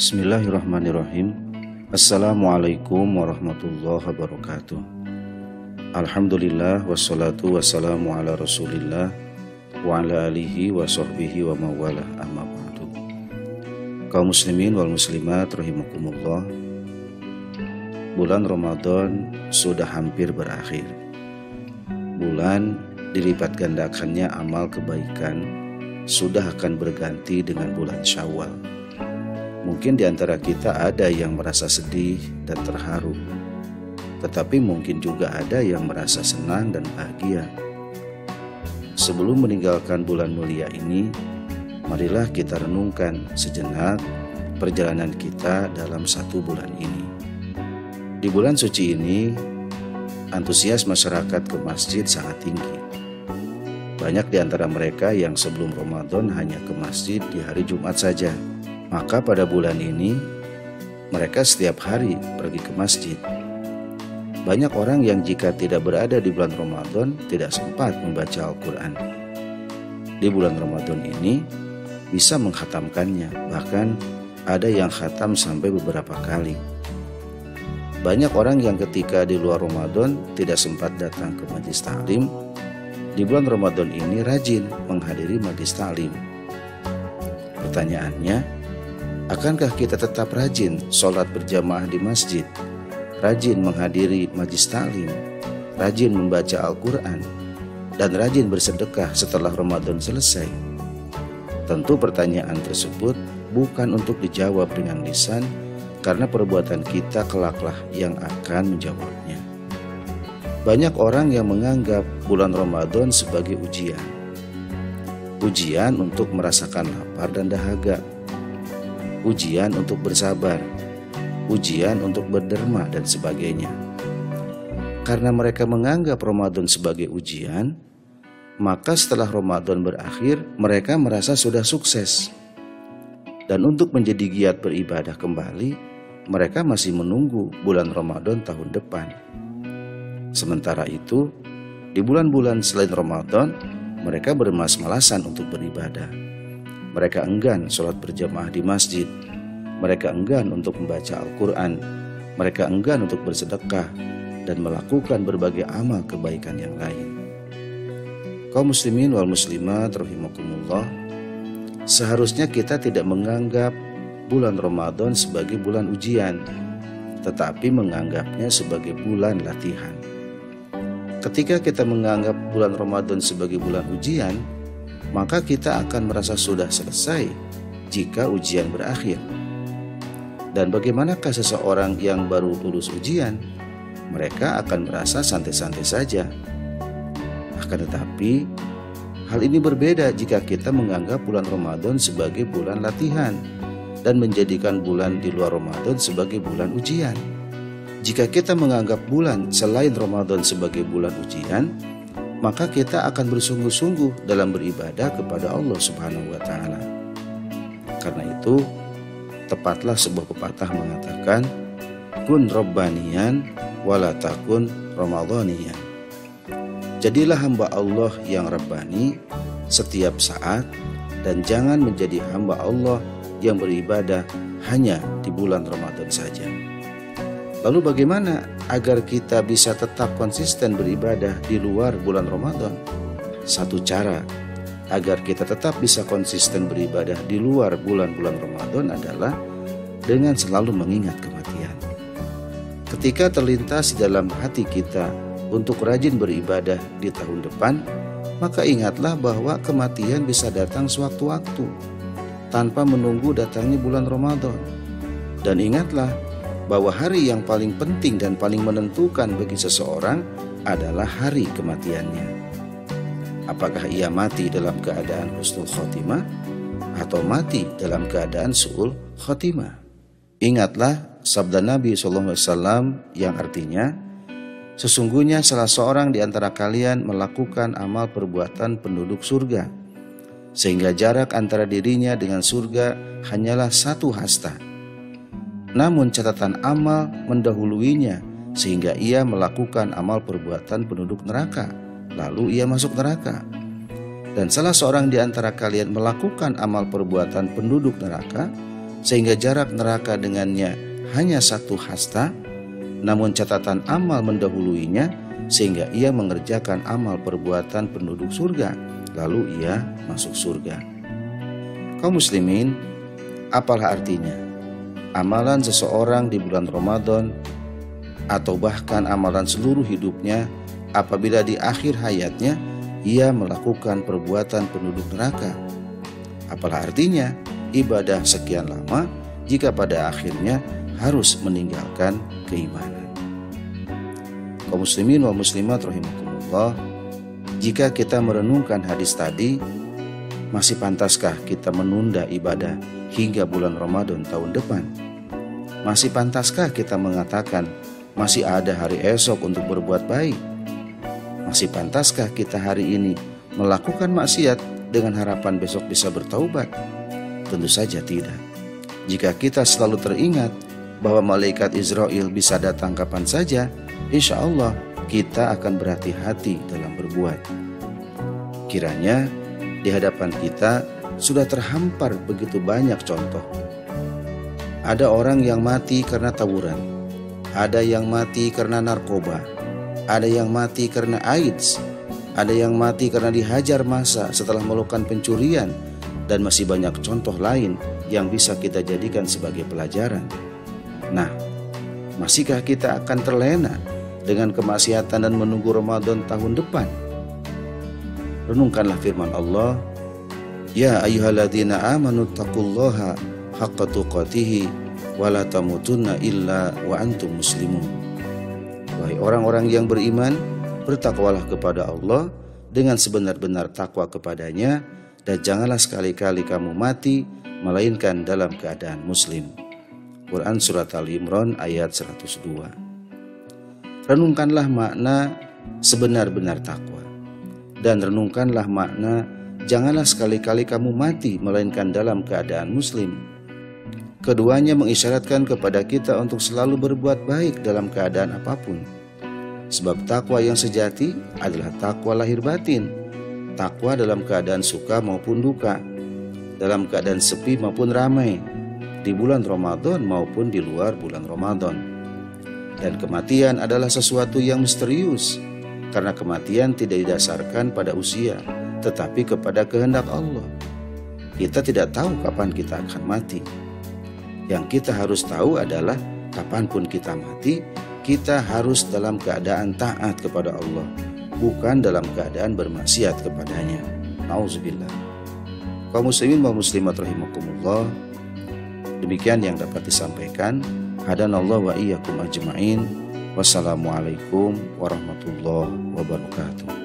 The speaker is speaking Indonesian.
Bismillahirrahmanirrahim. Assalamualaikum warahmatullahi wabarakatuh. Alhamdulillah wassalatu wassalamu ala rasulillah wa ala alihi wa sahbihi wa mawalah amma ba'du. Kaum muslimin wal muslimat rahimakumullah, bulan Ramadan sudah hampir berakhir. Bulan dilipat gandakannya amal kebaikan sudah akan berganti dengan bulan Syawal. Mungkin di antara kita ada yang merasa sedih dan terharu, tetapi mungkin juga ada yang merasa senang dan bahagia. Sebelum meninggalkan bulan mulia ini, marilah kita renungkan sejenak perjalanan kita dalam satu bulan ini. Di bulan suci ini, antusias masyarakat ke masjid sangat tinggi. Banyak di antara mereka yang sebelum Ramadan hanya ke masjid di hari Jumat saja. Maka pada bulan ini, mereka setiap hari pergi ke masjid. Banyak orang yang jika tidak berada di bulan Ramadan tidak sempat membaca Al-Quran. Di bulan Ramadan ini bisa mengkhatamkannya, bahkan ada yang khatam sampai beberapa kali. Banyak orang yang ketika di luar Ramadan tidak sempat datang ke majelis taklim, di bulan Ramadan ini rajin menghadiri majelis taklim. Pertanyaannya, akankah kita tetap rajin sholat berjamaah di masjid, rajin menghadiri majelis taklim, rajin membaca Al-Quran, dan rajin bersedekah setelah Ramadan selesai? Tentu pertanyaan tersebut bukan untuk dijawab dengan lisan, karena perbuatan kita kelaklah yang akan menjawabnya. Banyak orang yang menganggap bulan Ramadan sebagai ujian. Ujian untuk merasakan lapar dan dahaga, ujian untuk bersabar, ujian untuk berderma, dan sebagainya. Karena mereka menganggap Ramadan sebagai ujian, maka setelah Ramadan berakhir, mereka merasa sudah sukses. Dan untuk menjadi giat beribadah kembali, mereka masih menunggu bulan Ramadan tahun depan. Sementara itu, di bulan-bulan selain Ramadan, mereka bermalas-malasan untuk beribadah. Mereka enggan sholat berjamaah di masjid. Mereka enggan untuk membaca Al-Quran. Mereka enggan untuk bersedekah dan melakukan berbagai amal kebaikan yang lain. Kaum muslimin wal muslimat rahimakumullah, seharusnya kita tidak menganggap bulan Ramadan sebagai bulan ujian, tetapi menganggapnya sebagai bulan latihan. Ketika kita menganggap bulan Ramadan sebagai bulan ujian, maka kita akan merasa sudah selesai jika ujian berakhir. Dan bagaimanakah seseorang yang baru lulus ujian? Mereka akan merasa santai-santai saja. Akan tetapi, hal ini berbeda jika kita menganggap bulan Ramadan sebagai bulan latihan dan menjadikan bulan di luar Ramadan sebagai bulan ujian. Jika kita menganggap bulan selain Ramadan sebagai bulan ujian, maka kita akan bersungguh-sungguh dalam beribadah kepada Allah Subhanahu wa Ta'ala. Karena itu, tepatlah sebuah pepatah mengatakan, kun rabbaniyan wala takun ramadhaniyan. Jadilah hamba Allah yang rabbani setiap saat, dan jangan menjadi hamba Allah yang beribadah hanya di bulan Ramadan saja. Lalu bagaimana agar kita bisa tetap konsisten beribadah di luar bulan Ramadan? Satu cara agar kita tetap bisa konsisten beribadah di luar bulan-bulan Ramadan adalah dengan selalu mengingat kematian. Ketika terlintas di dalam hati kita untuk rajin beribadah di tahun depan, maka ingatlah bahwa kematian bisa datang sewaktu-waktu tanpa menunggu datangnya bulan Ramadan. Dan ingatlah bahwa hari yang paling penting dan paling menentukan bagi seseorang adalah hari kematiannya. Apakah ia mati dalam keadaan husnul khotimah atau mati dalam keadaan su'ul khotimah? Ingatlah sabda Nabi SAW yang artinya, sesungguhnya salah seorang di antara kalian melakukan amal perbuatan penduduk surga, sehingga jarak antara dirinya dengan surga hanyalah 1 hasta. Namun catatan amal mendahuluinya sehingga ia melakukan amal perbuatan penduduk neraka, lalu ia masuk neraka. Dan salah seorang di antara kalian melakukan amal perbuatan penduduk neraka, sehingga jarak neraka dengannya hanya 1 hasta, namun catatan amal mendahuluinya sehingga ia mengerjakan amal perbuatan penduduk surga, lalu ia masuk surga. Kaum muslimin, apalah artinya amalan seseorang di bulan Ramadan atau bahkan amalan seluruh hidupnya apabila di akhir hayatnya ia melakukan perbuatan penduduk neraka? Apalah artinya ibadah sekian lama jika pada akhirnya harus meninggalkan keimanan? Kaum muslimin wa muslimat rahimakumullah, jika kita merenungkan hadis tadi, masih pantaskah kita menunda ibadah hingga bulan Ramadan tahun depan? Masih pantaskah kita mengatakan masih ada hari esok untuk berbuat baik? Masih pantaskah kita hari ini melakukan maksiat dengan harapan besok bisa bertaubat? Tentu saja tidak. Jika kita selalu teringat bahwa malaikat Israel bisa datang kapan saja, insya Allah kita akan berhati-hati dalam berbuat. Kiranya di hadapan kita sudah terhampar begitu banyak contoh. Ada orang yang mati karena tawuran, ada yang mati karena narkoba, ada yang mati karena AIDS, ada yang mati karena dihajar massa setelah melakukan pencurian, dan masih banyak contoh lain yang bisa kita jadikan sebagai pelajaran. Nah, masihkah kita akan terlena dengan kemaksiatan dan menunggu Ramadan tahun depan? Renungkanlah firman Allah, Ya ayyuhalladzina amanu taqullaha haqqa tuqatih wa la tamutunna illa wa antum muslimun. Wahai orang-orang yang beriman, bertakwalah kepada Allah dengan sebenar-benar takwa kepadanya, dan janganlah sekali-kali kamu mati melainkan dalam keadaan muslim. Quran Surat Ali Imran ayat 102. Renungkanlah makna sebenar-benar takwa, dan renungkanlah makna janganlah sekali-kali kamu mati melainkan dalam keadaan muslim. Keduanya mengisyaratkan kepada kita untuk selalu berbuat baik dalam keadaan apapun. Sebab takwa yang sejati adalah takwa lahir batin, takwa dalam keadaan suka maupun duka, dalam keadaan sepi maupun ramai, di bulan Ramadan maupun di luar bulan Ramadan. Dan kematian adalah sesuatu yang misterius, karena kematian tidak didasarkan pada usia, tetapi kepada kehendak Allah. Kita tidak tahu kapan kita akan mati. Yang kita harus tahu adalah kapanpun kita mati, kita harus dalam keadaan taat kepada Allah, bukan dalam keadaan bermaksiat kepadanya. Nauzubillah. Kaum muslimin wa muslimat rahimakumullah, demikian yang dapat disampaikan. Hadanallahu wa iyyakum ajma'in. Wassalamualaikum warahmatullahi wabarakatuh.